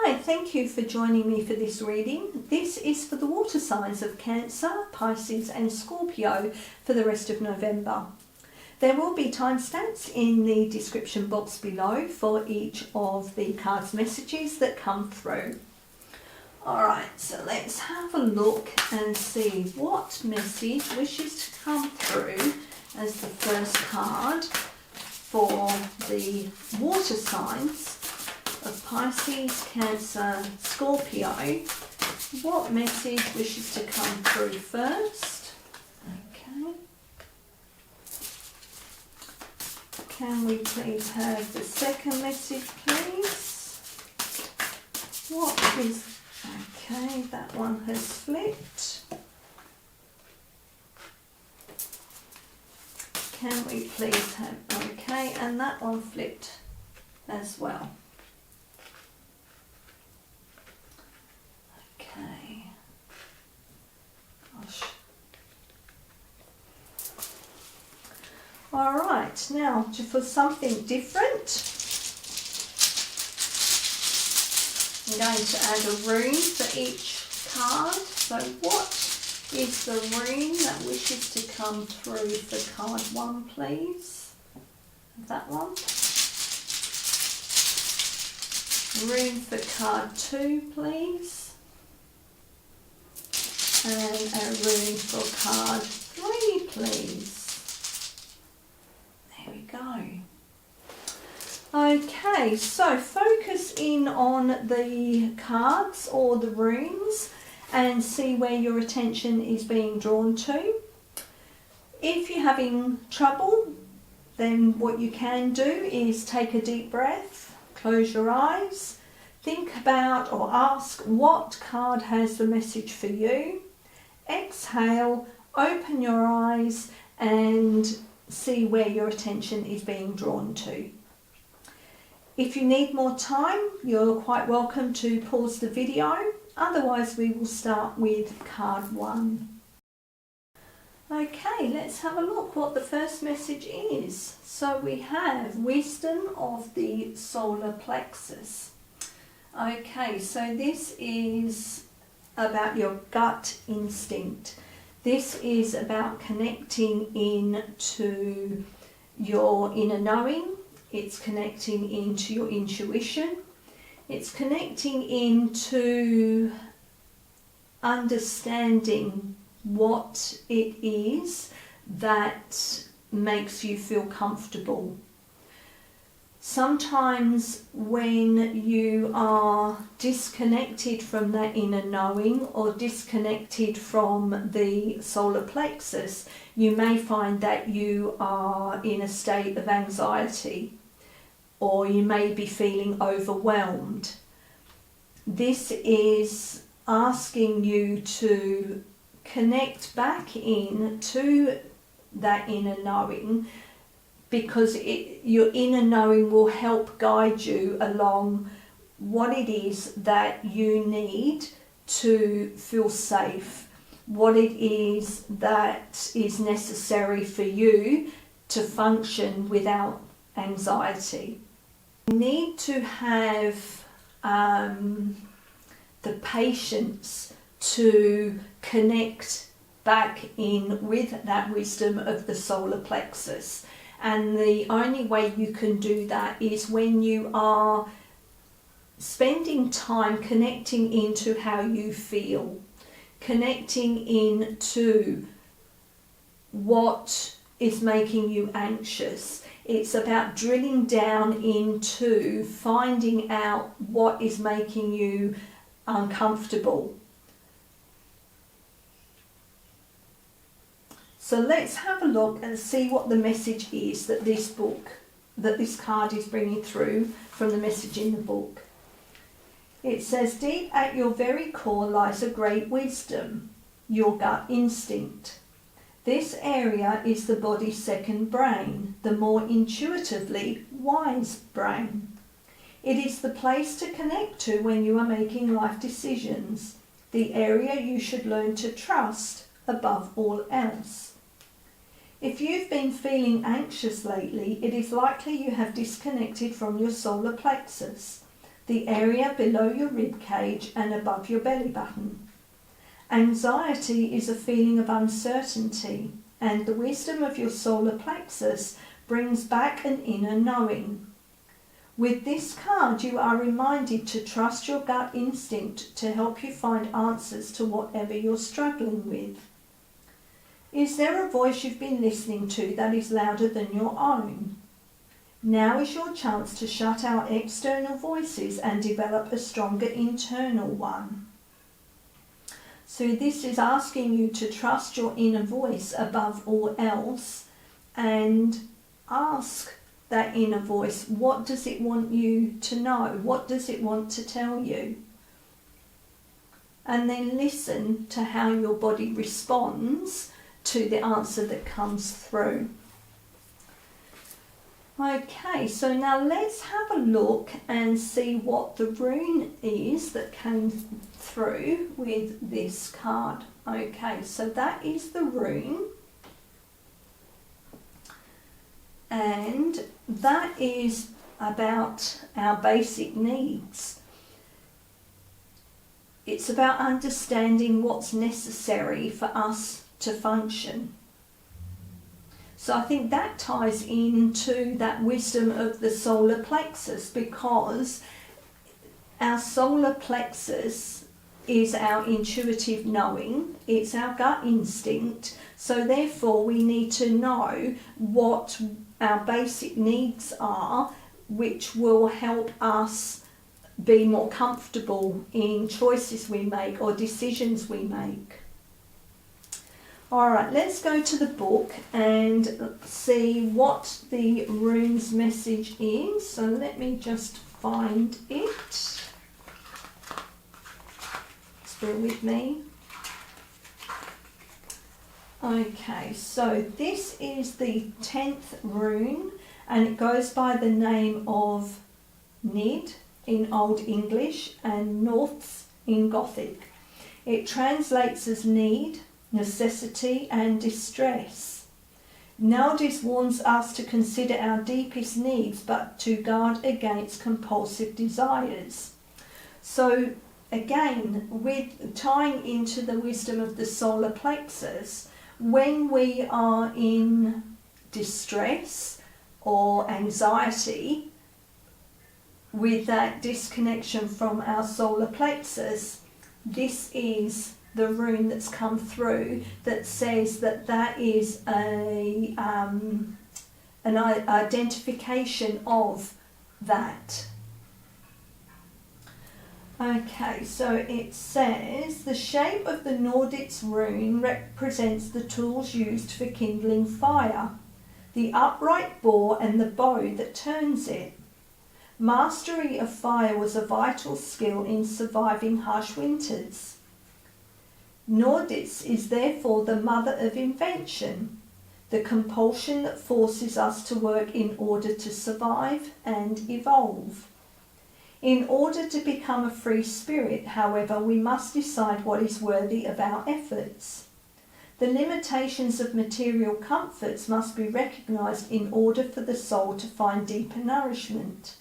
Hi, thank you for joining me for this reading. This is for the water signs of Cancer, Pisces and Scorpio for the rest of November. There will be timestamps in the description box below for each of the cards messages that come through. Alright, so let's have a look and see what message wishes to come through as the first card for the water signs of Pisces, Cancer, Scorpio. What message wishes to come through first? Okay. Can we please have the second message, please? What is... Okay, that one has flipped. Can we please have... Okay, and that one flipped as well. Okay. Gosh. All right, now for something different, I'm going to add a rune for each card. So what is the rune that wishes to come through for card 1, please? That one. Rune for card 2, please. And a rune for card 3, please. There we go. Okay, so focus in on the cards or the runes and see where your attention is being drawn to. If you're having trouble, then what you can do is take a deep breath, close your eyes, think about or ask what card has the message for you. Exhale, open your eyes and see where your attention is being drawn to. If you need more time, you're quite welcome to pause the video. Otherwise, we will start with card 1. Okay, let's have a look what the first message is. So we have wisdom of the solar plexus. Okay, so this is about your gut instinct. This is about connecting in to your inner knowing. It's connecting into your intuition. It's connecting into understanding what it is that makes you feel comfortable. Sometimes when you are disconnected from that inner knowing or disconnected from the solar plexus, you may find that you are in a state of anxiety or you may be feeling overwhelmed. This is asking you to connect back in to that inner knowing, because your inner knowing will help guide you along what it is that you need to feel safe, what it is that is necessary for you to function without anxiety. You need to have the patience to connect back in with that wisdom of the solar plexus. And the only way you can do that is when you are spending time connecting into how you feel, connecting into what is making you anxious. It's about drilling down into finding out what is making you uncomfortable. So let's have a look and see what the message is that this card is bringing through from the message in the book. It says, deep at your very core lies a great wisdom, your gut instinct. This area is the body's second brain, the more intuitively wise brain. It is the place to connect to when you are making life decisions, the area you should learn to trust above all else. If you've been feeling anxious lately, it is likely you have disconnected from your solar plexus. the area below your rib cage and above your belly button. Anxiety is a feeling of uncertainty, and the wisdom of your solar plexus brings back an inner knowing. With this card, you are reminded to trust your gut instinct to help you find answers to whatever you're struggling with. Is there a voice you've been listening to that is louder than your own? Now is your chance to shut out external voices and develop a stronger internal one. So this is asking you to trust your inner voice above all else and ask that inner voice, what does it want you to know? What does it want to tell you? And then listen to how your body responds to the answer that comes through. Okay, so now let's have a look and see what the rune is that came through with this card. Okay, so that is the rune. And that is about our basic needs. It's about understanding what's necessary for us to function. So I think that ties into that wisdom of the solar plexus, because our solar plexus is our intuitive knowing, it's our gut instinct, so therefore we need to know what our basic needs are, which will help us be more comfortable in choices we make or decisions we make. Alright, let's go to the book and see what the rune's message is. So let me just find it. Just bear with me. Okay, so this is the 10th rune, and it goes by the name of Nid in Old English and Norths in Gothic. It translates as need, necessity and distress. Nowadays warns us to consider our deepest needs, but to guard against compulsive desires. So again, with tying into the wisdom of the solar plexus, when we are in distress or anxiety, with that disconnection from our solar plexus, this is the rune that's come through that says that that is an identification of that. Okay, so it says the shape of the Norditz rune represents the tools used for kindling fire, the upright boar and the bow that turns it. Mastery of fire was a vital skill in surviving harsh winters. Norditz is therefore the mother of invention, the compulsion that forces us to work in order to survive and evolve. In order to become a free spirit, however, we must decide what is worthy of our efforts. The limitations of material comforts must be recognised in order for the soul to find deeper nourishment.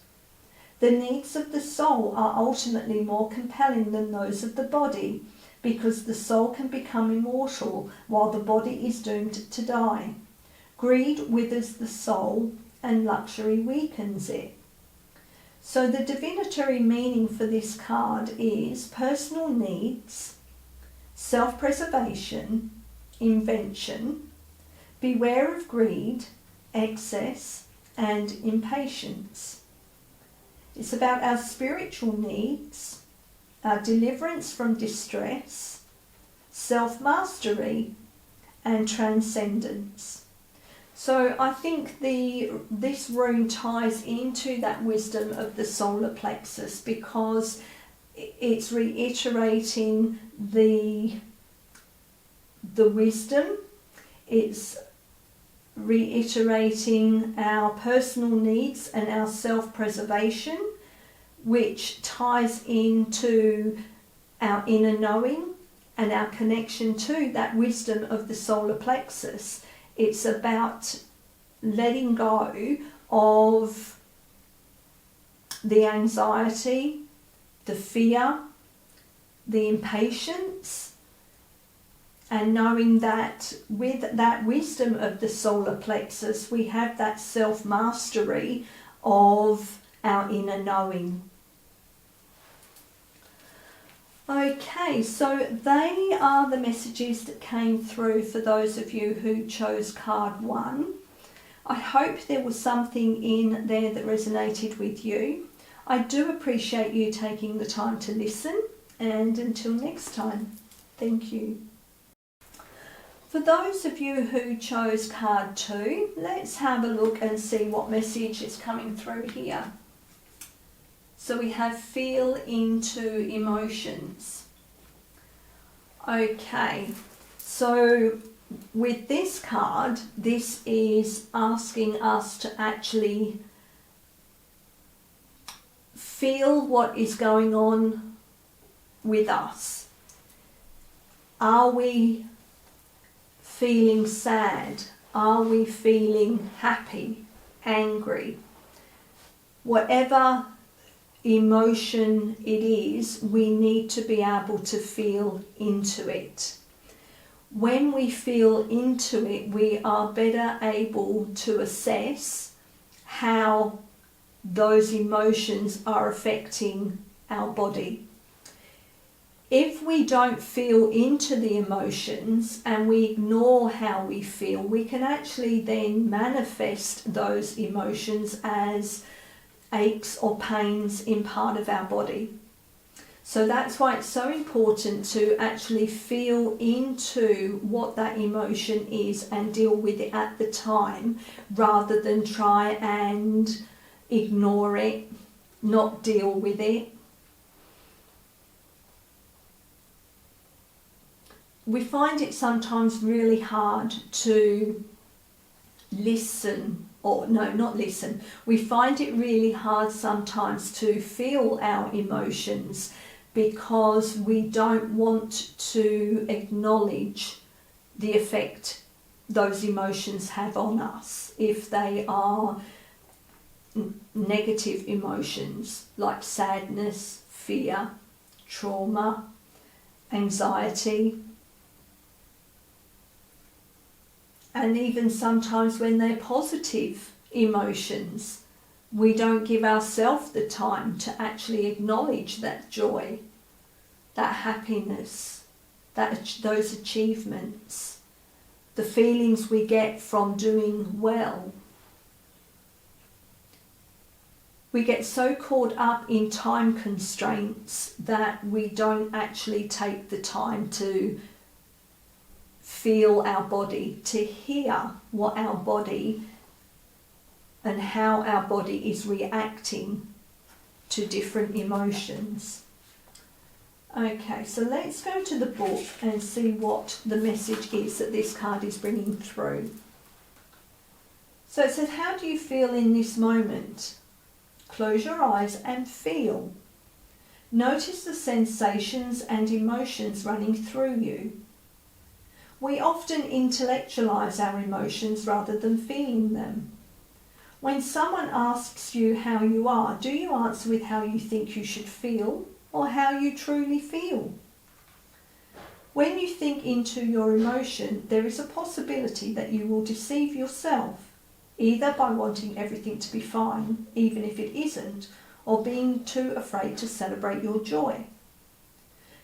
The needs of the soul are ultimately more compelling than those of the body, because the soul can become immortal while the body is doomed to die. Greed withers the soul and luxury weakens it. So the divinatory meaning for this card is personal needs, self-preservation, invention, beware of greed, excess and impatience. It's about our spiritual needs, our deliverance from distress, self-mastery and transcendence. So I think this rune ties into that wisdom of the solar plexus, because it's reiterating the wisdom, it's reiterating our personal needs and our self-preservation, which ties into our inner knowing and our connection to that wisdom of the solar plexus. It's about letting go of the anxiety, the fear, the impatience, and knowing that with that wisdom of the solar plexus, we have that self-mastery of our inner knowing. Okay, so they are the messages that came through for those of you who chose card 1. I hope there was something in there that resonated with you. I do appreciate you taking the time to listen, and until next time, thank you. For those of you who chose card 2, let's have a look and see what message is coming through here. So we have feel into emotions. Okay, so with this card, this is asking us to actually feel what is going on with us. Are we feeling sad? Are we feeling happy, angry? Whatever emotion it is, we need to be able to feel into it. When we feel into it, we are better able to assess how those emotions are affecting our body. If we don't feel into the emotions and we ignore how we feel, we can actually then manifest those emotions as aches or pains in part of our body. So that's why it's so important to actually feel into what that emotion is and deal with it at the time, rather than try and ignore it, not deal with it. We find it sometimes really hard to listen, or no, not listen. We find it really hard sometimes to feel our emotions because we don't want to acknowledge the effect those emotions have on us. If they are negative emotions like sadness, fear, trauma, anxiety, and even sometimes when they're positive emotions, we don't give ourselves the time to actually acknowledge that joy, that happiness, those achievements, the feelings we get from doing well. We get so caught up in time constraints that we don't actually take the time to feel our body, to hear what our body and how our body is reacting to different emotions. Okay, so let's go to the book and see what the message is that this card is bringing through. So it says, how do you feel in this moment? Close your eyes and feel. Notice the sensations and emotions running through you. We often intellectualize our emotions rather than feeling them. When someone asks you how you are, do you answer with how you think you should feel or how you truly feel? When you think into your emotion, there is a possibility that you will deceive yourself, either by wanting everything to be fine, even if it isn't, or being too afraid to celebrate your joy.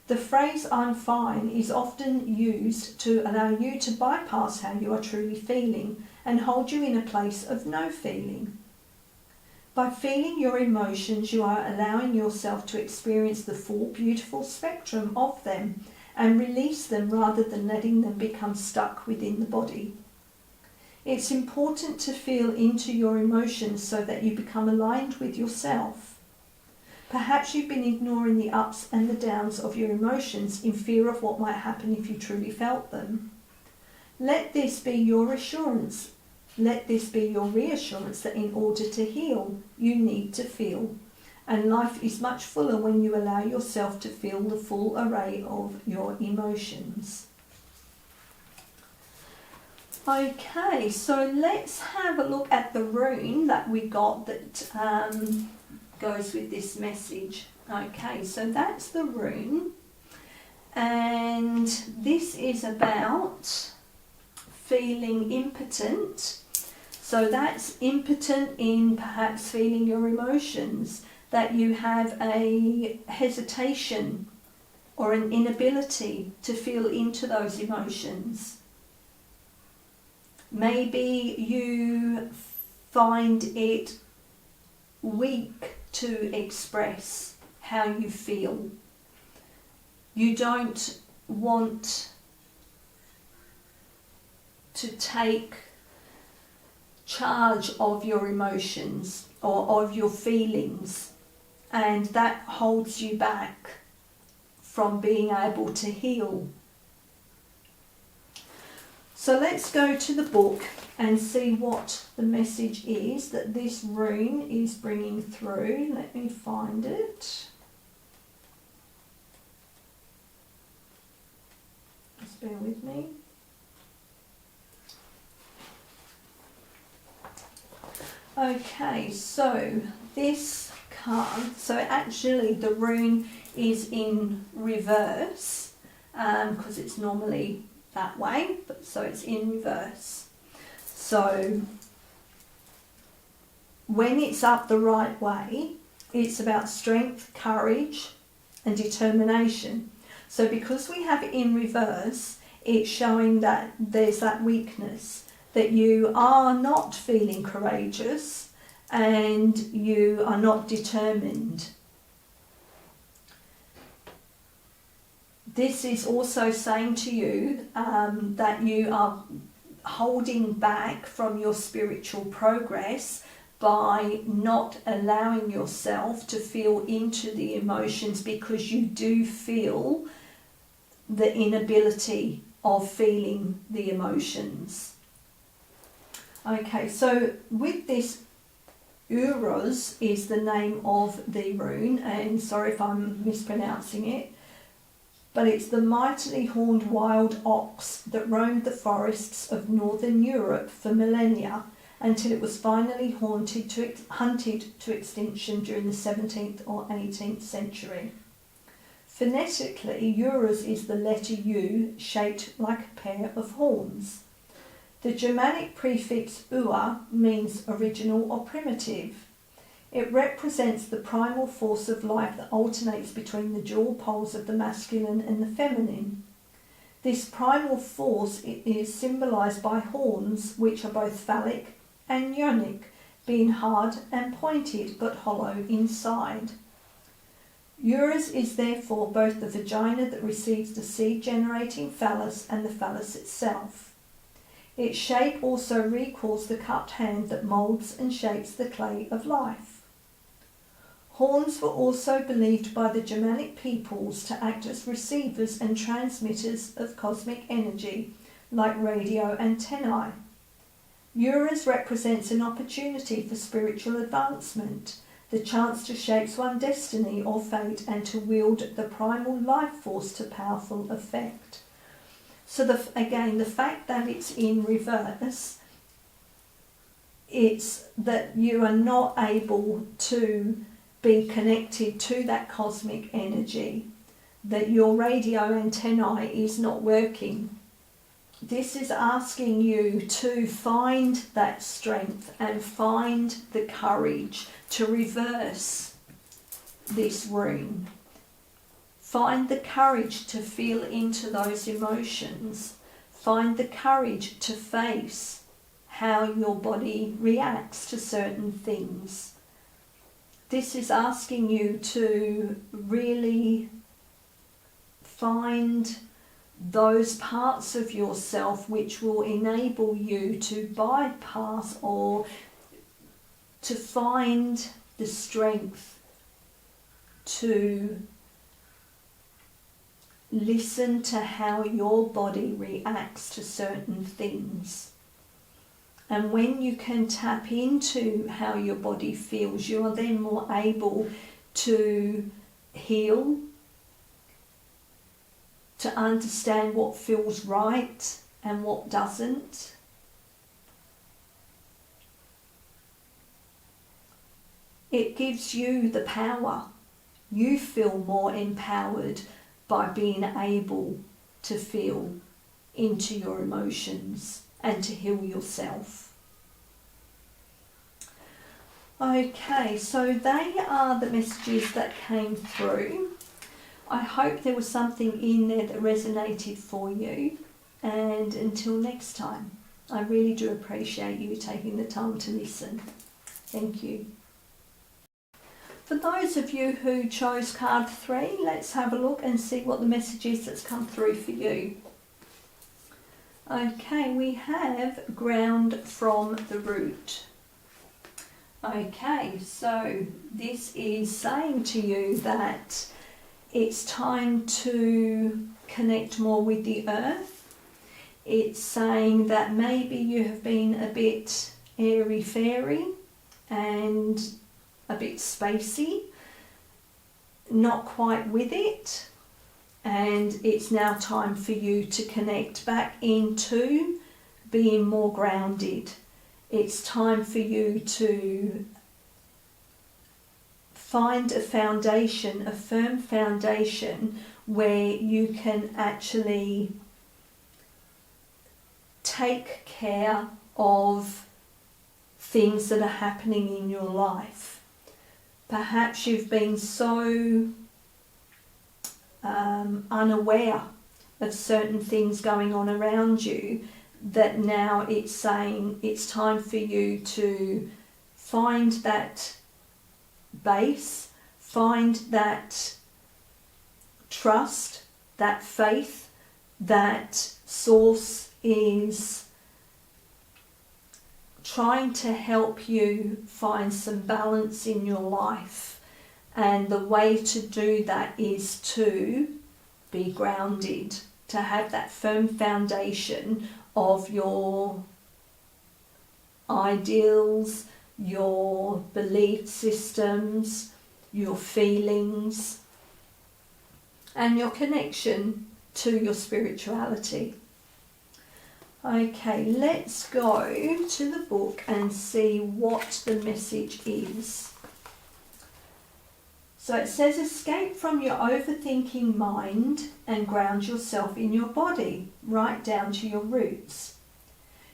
The phrase "I'm fine" is often used to allow you to bypass how you are truly feeling and hold you in a place of no feeling. By feeling your emotions, you are allowing yourself to experience the full, beautiful spectrum of them and release them rather than letting them become stuck within the body. It's important to feel into your emotions so that you become aligned with yourself. Perhaps you've been ignoring the ups and the downs of your emotions in fear of what might happen if you truly felt them. Let this be your assurance. Let this be your reassurance that in order to heal, you need to feel. And life is much fuller when you allow yourself to feel the full array of your emotions. Okay, so let's have a look at the rune that we got that goes with this message. Okay, so that's the rune. And this is about feeling impotent. So that's impotent in perhaps feeling your emotions, that you have a hesitation or an inability to feel into those emotions. Maybe you find it weak to express how you feel. You don't want to take charge of your emotions or of your feelings, and that holds you back from being able to heal. So let's go to the book and see what the message is that this rune is bringing through. Let me find it. Just bear with me. Okay, so this card, so actually the rune is in reverse, because it's normally that way, but so it's in reverse. So when it's up the right way, it's about strength, courage and determination. So because we have it in reverse, it's showing that there's that weakness, that you are not feeling courageous and you are not determined. This is also saying to you that you are holding back from your spiritual progress by not allowing yourself to feel into the emotions, because you do feel the inability of feeling the emotions. Okay, so with this, Uros is the name of the rune, and sorry if I'm mispronouncing it, but it's the mightily horned wild ox that roamed the forests of northern Europe for millennia until it was finally hunted to extinction during the 17th or 18th century. Phonetically, Uros is the letter U shaped like a pair of horns. The Germanic prefix ua means original or primitive. It represents the primal force of life that alternates between the dual poles of the masculine and the feminine. This primal force is symbolised by horns, which are both phallic and yonic, being hard and pointed but hollow inside. Uros is therefore both the vagina that receives the seed-generating phallus and the phallus itself. Its shape also recalls the cupped hand that moulds and shapes the clay of life. Horns were also believed by the Germanic peoples to act as receivers and transmitters of cosmic energy, like radio antennae. Uros represents an opportunity for spiritual advancement, the chance to shape one's destiny or fate and to wield the primal life force to powerful effect. So again, the fact that it's in reverse, it's that you are not able to be connected to that cosmic energy, that your radio antennae is not working. This is asking you to find that strength and find the courage to reverse this rune. Find the courage to feel into those emotions. Find the courage to face how your body reacts to certain things. This is asking you to really find those parts of yourself which will enable you to bypass or to find the strength to listen to how your body reacts to certain things. And when you can tap into how your body feels, you are then more able to heal, to understand what feels right and what doesn't. it gives you the power. You feel more empowered by being able to feel into your emotions and to heal yourself. Okay, so they are the messages that came through. I hope there was something in there that resonated for you. And until next time, I really do appreciate you taking the time to listen. Thank you. For those of you who chose card 3, let's have a look and see what the message is that's come through for you. Okay, we have ground from the root. Okay, so this is saying to you that it's time to connect more with the earth. It's saying that maybe you have been a bit airy-fairy and a bit spacey, not quite with it, and it's now time for you to connect back into being more grounded. It's time for you to find a foundation, a firm foundation, where you can actually take care of things that are happening in your life. Perhaps you've been so unaware of certain things going on around you that now it's saying it's time for you to find that base, find that trust, that faith, that source is trying to help you find some balance in your life. And the way to do that is to be grounded, to have that firm foundation of your ideals, your belief systems, your feelings, and your connection to your spirituality. Okay, let's go to the book and see what the message is. So it says, escape from your overthinking mind and ground yourself in your body, right down to your roots.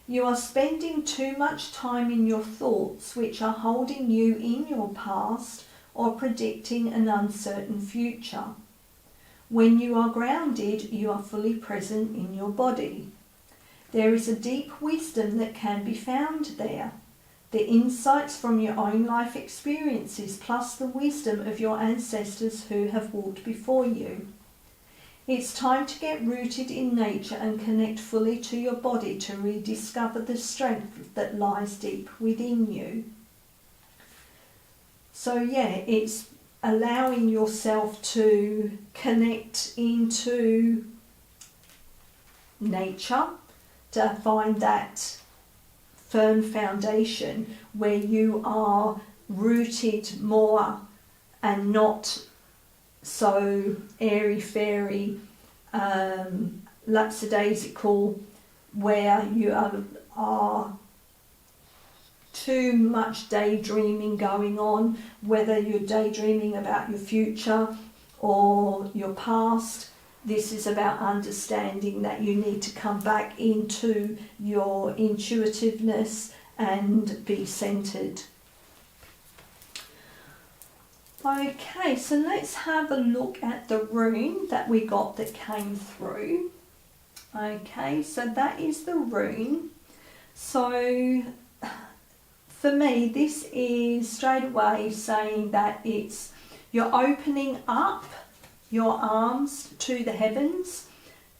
You are spending too much time in your thoughts, which are holding you in your past or predicting an uncertain future. When you are grounded, you are fully present in your body. There is a deep wisdom that can be found there. The insights from your own life experiences, plus the wisdom of your ancestors who have walked before you. It's time to get rooted in nature and connect fully to your body to rediscover the strength that lies deep within you. So yeah, it's allowing yourself to connect into nature, to find that firm foundation where you are rooted more and not so airy-fairy, lackadaisical, where you are too much daydreaming going on, whether you're daydreaming about your future or your past. This is about understanding that you need to come back into your intuitiveness and be centered. Okay, so let's have a look at the rune that we got that came through. Okay, so that is the rune. So for me, this is straight away saying that it's you're opening up your arms to the heavens,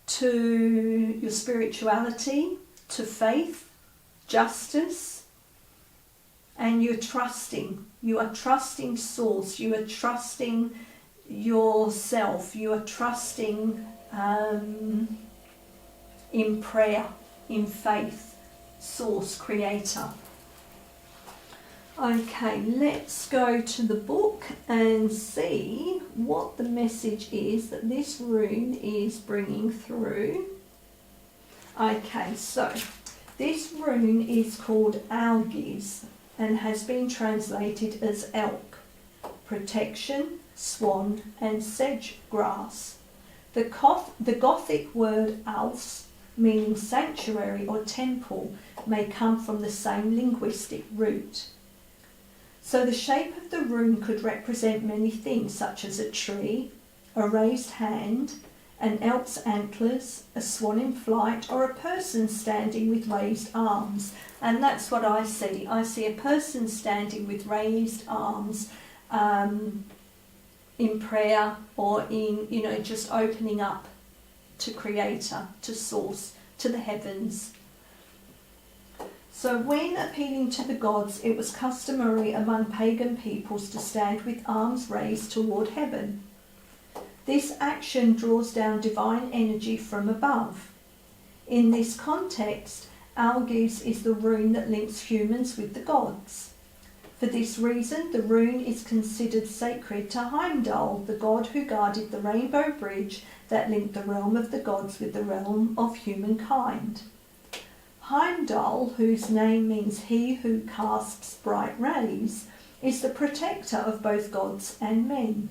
to your spirituality, to faith, justice, and you're trusting. You are trusting source, you are trusting yourself, you are trusting in prayer, in faith, source, creator. Okay, let's go to the book and see what the message is that this rune is bringing through. Okay, so this rune is called Algiz and has been translated as elk. protection, swan and sedge grass. The Gothic word als, meaning sanctuary or temple, may come from the same linguistic root. So the shape of the rune could represent many things, such as a tree, a raised hand, an elk's antlers, a swan in flight, or a person standing with raised arms. And that's what I see. I see a person standing with raised arms in prayer, or in, just opening up to Creator, to Source, to the heavens. So when appealing to the gods, it was customary among pagan peoples to stand with arms raised toward heaven. This action draws down divine energy from above. In this context, Algiz is the rune that links humans with the gods. For this reason, the rune is considered sacred to Heimdall, the god who guarded the rainbow bridge that linked the realm of the gods with the realm of humankind. Heimdall, whose name means he who casts bright rays, is the protector of both gods and men.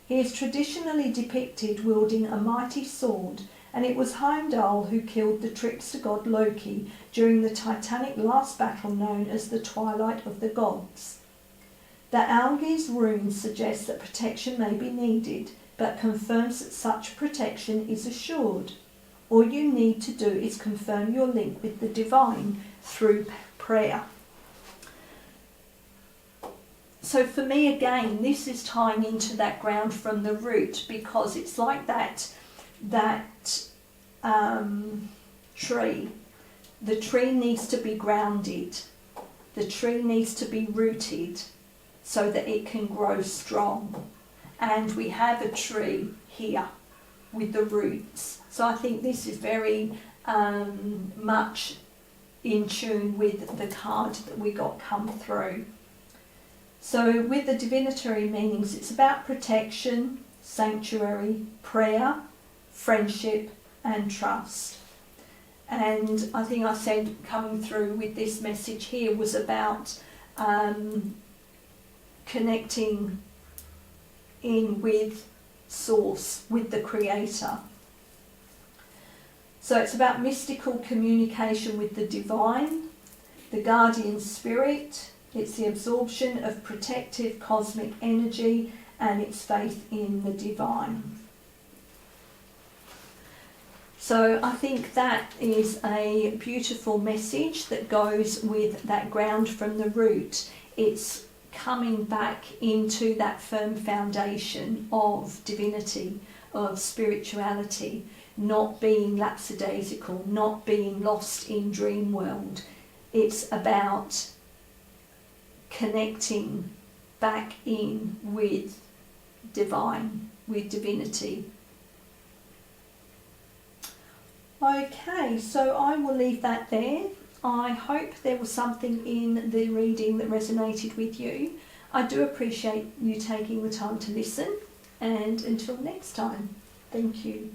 He is traditionally depicted wielding a mighty sword, and it was Heimdall who killed the trickster god Loki during the titanic last battle known as the Twilight of the Gods. The Algiz rune suggests that protection may be needed, but confirms that such protection is assured. All you need to do is confirm your link with the divine through prayer. So for me, again, this is tying into that ground from the root, because it's like that tree. The tree needs to be grounded. The tree needs to be rooted so that it can grow strong. And we have a tree here with the roots. So I think this is very much in tune with the card that we got come through. So with the divinatory meanings, it's about protection, sanctuary, prayer, friendship and trust. And I think I said coming through with this message here was about connecting in with Source, with the Creator. So it's about mystical communication with the divine, the guardian spirit. It's the absorption of protective cosmic energy, and it's faith in the divine. So I think that is a beautiful message that goes with that ground from the root. It's coming back into that firm foundation of divinity, of spirituality, not being lackadaisical, not being lost in dream world. It's about connecting back in with divine, with divinity. Okay, so I will leave that there. I hope there was something in the reading that resonated with you. I do appreciate you taking the time to listen, and until next time, thank you.